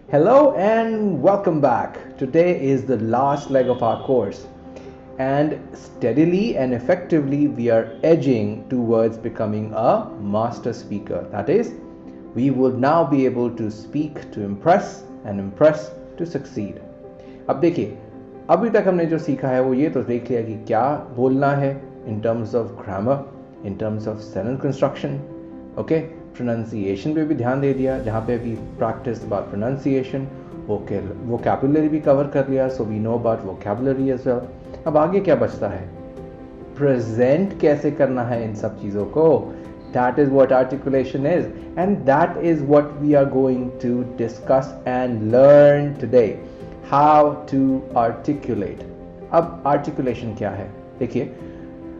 Hello and welcome back. Today is the last leg of our course, and steadily and effectively we are edging towards becoming a master speaker. That is, we will now be able to speak to impress and impress to succeed. अब देखिए, अभी तक हमने जो सीखा है वो ये तो देख लिया कि क्या बोलना है in terms of grammar, in terms of sentence construction, okay? Pronunciation पे भी ध्यान दे दिया, जहाँ पे भी प्रैक्टिस अबाउट प्रोनाउंसिएशन, वोकैबुलरी भी कवर कर लिया, so we know about vocabulary as well. अब आगे क्या बचता है, प्रेजेंट कैसे करना है इन सब चीज़ों को। That is what articulation is, and that is what we are going to discuss and learn today, how to articulate. अब आर्टिकुलेशन क्या है, देखिए,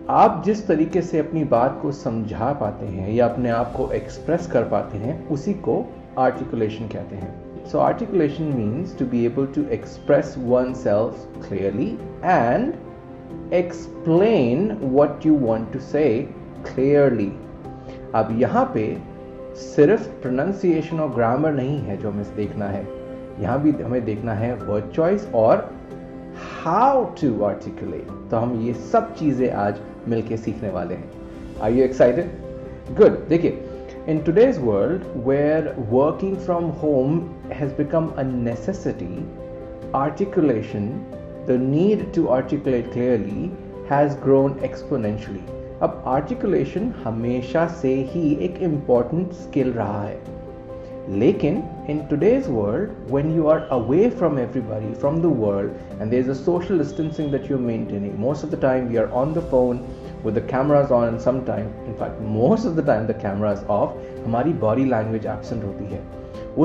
आप जिस तरीके से अपनी बात को समझा पाते हैं या अपने आप को एक्सप्रेस कर पाते हैं, उसी को आर्टिकुलेशन कहते हैं। So articulation means to be able to express oneself clearly and explain what you want to say clearly. अब यहाँ पे सिर्फ प्रोनाउंसिएशन और ग्रामर नहीं है जो हमें देखना है, यहाँ भी हमें देखना है वर्ड चॉइस और हाउ टू आर्टिकुलेट। तो हम ये सब चीजें आज मिलके सीखने वाले हैं। Are you excited? गुड। देखिए, in today's world where working from home has become a necessity, articulation, the need to articulate clearly, has grown exponentially. अब articulation हमेशा से ही एक important skill रहा है, लेकिन in today's world, when you are away from everybody, from the world, and there's a social distancing that you're maintaining, most of the time we are on the phone with the cameras on, and sometimes, in fact, most of the time the camera is off, हमारी body language absent होती है।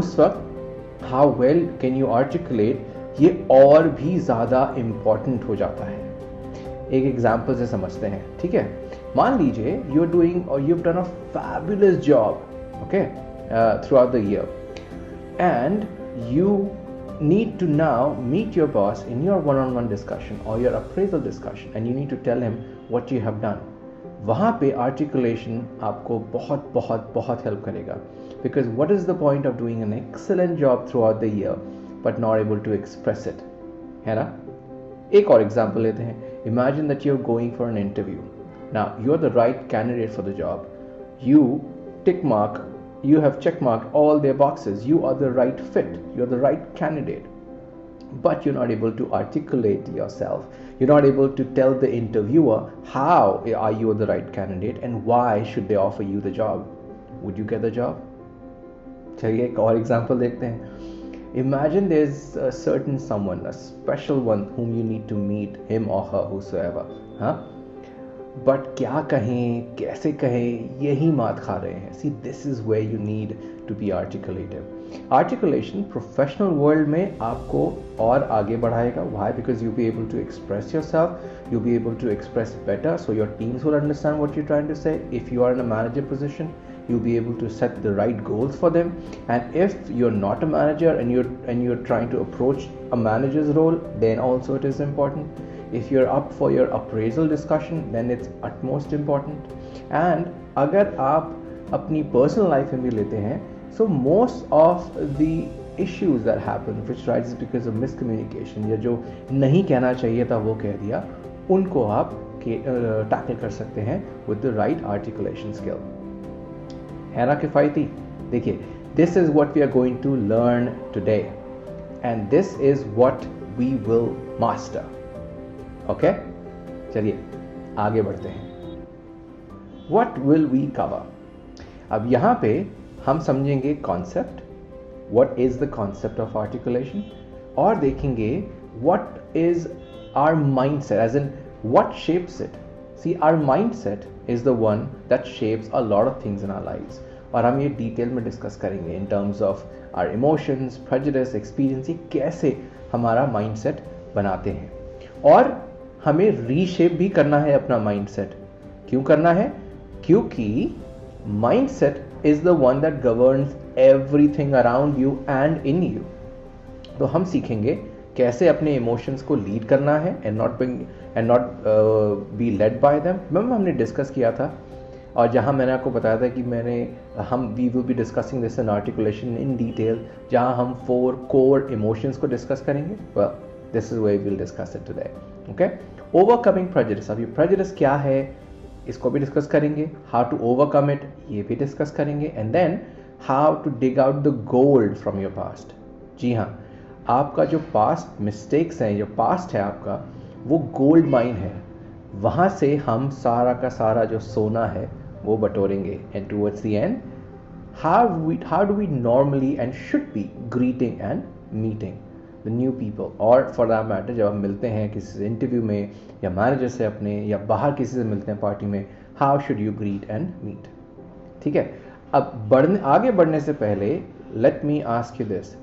उस वक्त how well can you articulate, ये और भी ज़्यादा important हो जाता है। एक एग्जाम्पल से समझते हैं, ठीक है? मान लीजिए you're doing or you've done a fabulous job, okay? Throughout the year, and you need to now meet your boss in your one-on-one discussion or your appraisal discussion, and you need to tell him what you have done. वहाँ पे articulation आपको बहुत बहुत बहुत help करेगा, because what is the point of doing an excellent job throughout the year but not able to express it, है ना? एक और example लेते हैं. Imagine that you're going for an interview. Now you're the right candidate for the job. You have checkmarked all their boxes. You are the right fit. You're the right candidate. But you're not able to articulate yourself. You're not able to tell the interviewer how are you the right candidate and why should they offer you the job. Would you get the job? चलिए एक और example देखते हैं. Imagine there's a certain someone, a special one whom you need to meet, him or her, whosoever. Huh? But क्या कहें, कैसे कहें, यही मात खा रहे हैं। See, this is where you need to be articulative. Articulation professional world में आपको और आगे बढ़ाएगा। Why? Because you be able to express yourself, you be able to express better, so your teams will understand what you trying to say. If you are in a manager position, you'll be able to set the right goals for them, and if you're not a manager and you're trying to approach a manager's role, then also it is important. If you're up for your appraisal discussion, then it's utmost important. And अगर आप अपनी personal life में भी लेते हैं, so most of the issues that happen which arises because of miscommunication, या जो नहीं कहना चाहिए था वो कह दिया, उनको आप tackle कर सकते हैं with the right articulation skill. है ना किफ़ायती? देखिए, this is what we are going to learn today, and this is what we will master. Okay? चलिए आगे बढ़ते हैं. What will we cover? अब यहाँ पे हम समझेंगे concept, what is the concept of articulation, और देखेंगे what is our mindset, as in what shapes it. See, our mindset is the one that shapes a lot of things in our lives. और हम ये detail में discuss करेंगे in terms of our emotions, prejudice, experience, ये कैसे हमारा mindset बनाते हैं. और हमें रीशेप भी करना है अपना mindset. क्यों करना है? क्योंकि mindset is the one that governs everything around you and in you. तो हम सीखेंगे कैसे अपने इमोशंस को लीड करना है and not be led by them. remember हमने डिस्कस किया था और जहाँ मैंने आपको बताया था कि we will be discussing this in articulation in detail, जहाँ हम 4 कोर इमोशंस को डिस्कस करेंगे. Well, this is way we will discuss it today. Okay, overcoming prejudice. अब ये प्रेजुडिस क्या है इसको भी डिस्कस करेंगे, हाउ टू ओवरकम इट ये भी डिस्कस करेंगे, and then how to dig out the gold from your past. जी हाँ, आपका जो पास्ट मिस्टेक्स हैं, जो पास्ट है आपका, वो गोल्ड माइन है. वहाँ से हम सारा का सारा जो सोना है वो बटोरेंगे. And towards the end how do we normally and should be greeting and meeting the new people, और for that matter जब हम मिलते हैं किसी से इंटरव्यू में या मैनेजर से अपने, या बाहर किसी से मिलते हैं पार्टी में, how should you greet and meet. ठीक है, अब आगे बढ़ने से पहले let me ask you this,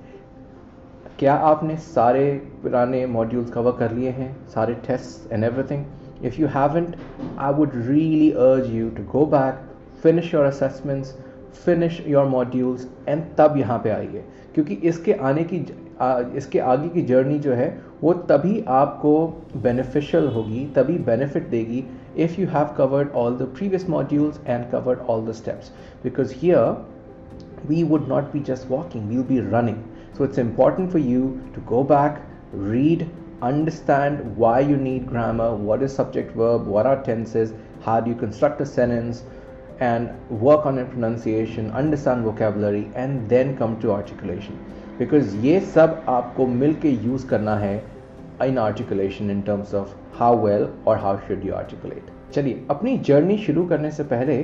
क्या आपने सारे पुराने मॉड्यूल्स कवर कर लिए हैं, सारे test and everything? If you haven't, I would really urge you to go back, finish your assessments, finish your modules, and तब यहाँ पे आइए, क्योंकि इसके आगे की जर्नी जो है वो तभी आपको बेनिफिशियल होगी, तभी बेनिफिट देगी, if you have covered all the previous modules and covered all the steps, because here we would not be just walking, we will be running. So it's important for you to go back, read, understand why you need grammar, what is subject verb, what are tenses, how do you construct a sentence, and work on your pronunciation, understand vocabulary, and then come to articulation. Because ये सब आपको मिलके use करना है in articulation in terms of how well or how should you articulate. चलिए, अपनी journey शुरू करने से पहले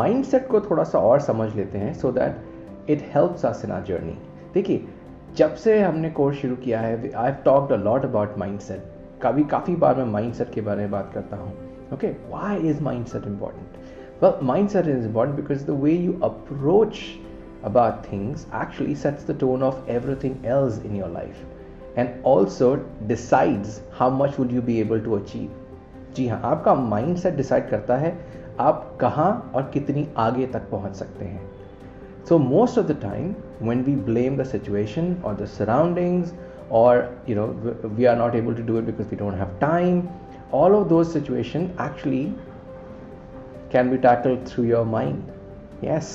mindset को थोड़ा सा और समझ लेते हैं, so that it helps us in our journey. देखिए, जब से हमने कोर्स शुरू किया है, I have talked a lot about mindset. काफ़ी बार मैं माइंडसेट के बारे में बात करता हूँ. Okay, why is mindset important? Well, mindset is important because the way you approach about things actually sets the tone of everything else in your life and also decides how much would you be able to achieve. जी हाँ, आपका mindset decide करता है आप कहाँ और कितनी आगे तक पहुँच सकते हैं. So most of the time when we blame the situation or the surroundings, or we are not able to do it because we don't have time, all of those situations actually can be tackled through your mind. Yes,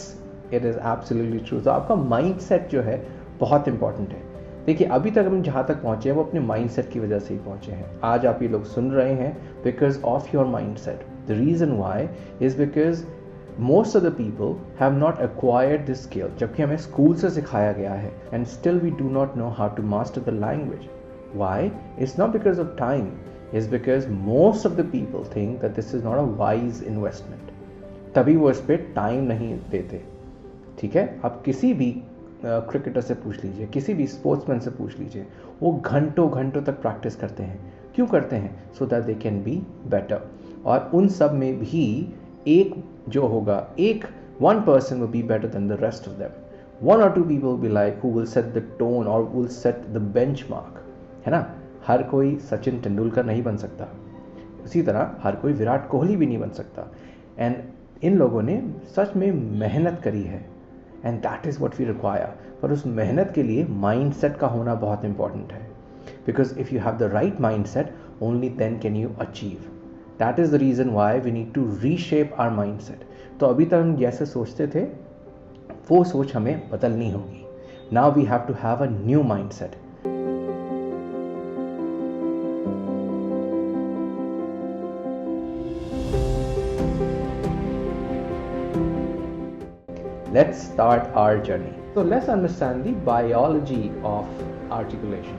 it is absolutely true. So आपका mindset जो है बहुत important है. देखिए, अभी तक हम जहाँ तक पहुँचे हैं वो अपने mindset की वजह से ही पहुँचे हैं. आज आप ये लोग सुन रहे हैं because of your mindset. The reason why is because most of the people have not acquired this skill, जबकि हमें स्कूल से सिखाया गया है, and still we do not know how to master the language. Why? It's not because of time. It's because most of the people think that this is not a wise investment. तभी वो इस पे time नहीं देते. ठीक है, आप किसी भी क्रिकेटर से पूछ लीजिए, किसी भी स्पोर्ट्समैन से पूछ लीजिए, वो घंटों तक प्रैक्टिस करते हैं. क्यों करते हैं? So that they can be better. और उन सब में भी एक जो होगा, one person will be better than the rest of them. One or two people will be like who will set the tone or will set the benchmark. है ना? हर कोई सचिन तेंदुलकर नहीं बन सकता, उसी तरह हर कोई विराट कोहली भी नहीं बन सकता. एंड इन लोगों ने सच में मेहनत करी है, and that is what we require. पर उस मेहनत के लिए माइंडसेट का होना बहुत इंपॉर्टेंट है, because if you have the right mindset, only then can you achieve. That is the reason why we need to reshape our mindset. तो अभी तक हम जैसे सोचते थे वो सोच हमें बदलनी होगी. Now we have to have a new mindset. Let's start our journey. So let's understand the biology of articulation.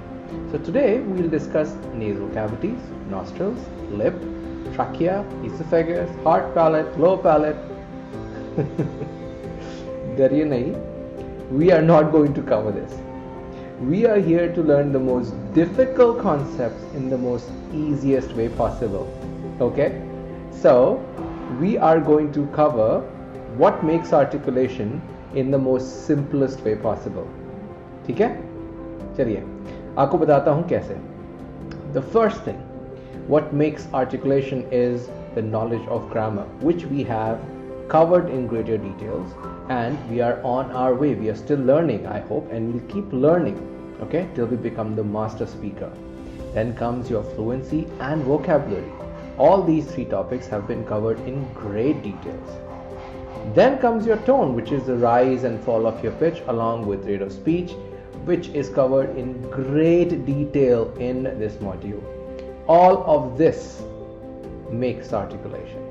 So today we will discuss nasal cavities, nostrils, lip, trachea, esophagus, hard palate, low palate. डरिए नहीं, we are not going to cover this. We are here to learn the most difficult concepts in the most easiest way possible. Okay? So, we are going to cover what makes articulation in the most simplest way possible. ठीक है? चलिए, आपको बताता हूँ कैसे. The first thing, what makes articulation is the knowledge of grammar, which we have covered in greater details, and we are on our way. We are still learning, I hope, and we'll keep learning, okay, till we become the master speaker. Then comes your fluency and vocabulary. All these three topics have been covered in great details. Then comes your tone, which is the rise and fall of your pitch, along with rate of speech, which is covered in great detail in this module. All of this makes articulation.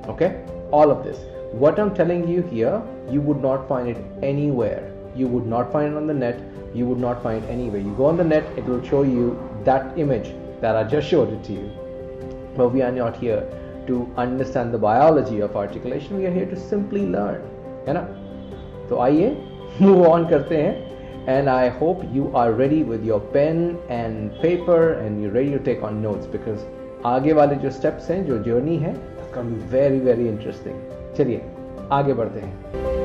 Okay? All of this. What I'm telling you here, you would not find it anywhere. You would not find it on the net. You would not find it anywhere. You go on the net, it will show you that image that I just showed it to you. But we are not here to understand the biology of articulation. We are here to simply learn. है ना? तो आइए move on करते हैं. And I hope you are ready with your pen and paper and you're ready to take on notes, because आगे वाले जो steps हैं, जो journey है, it's going to be very very interesting. चलिए आगे बढ़ते हैं.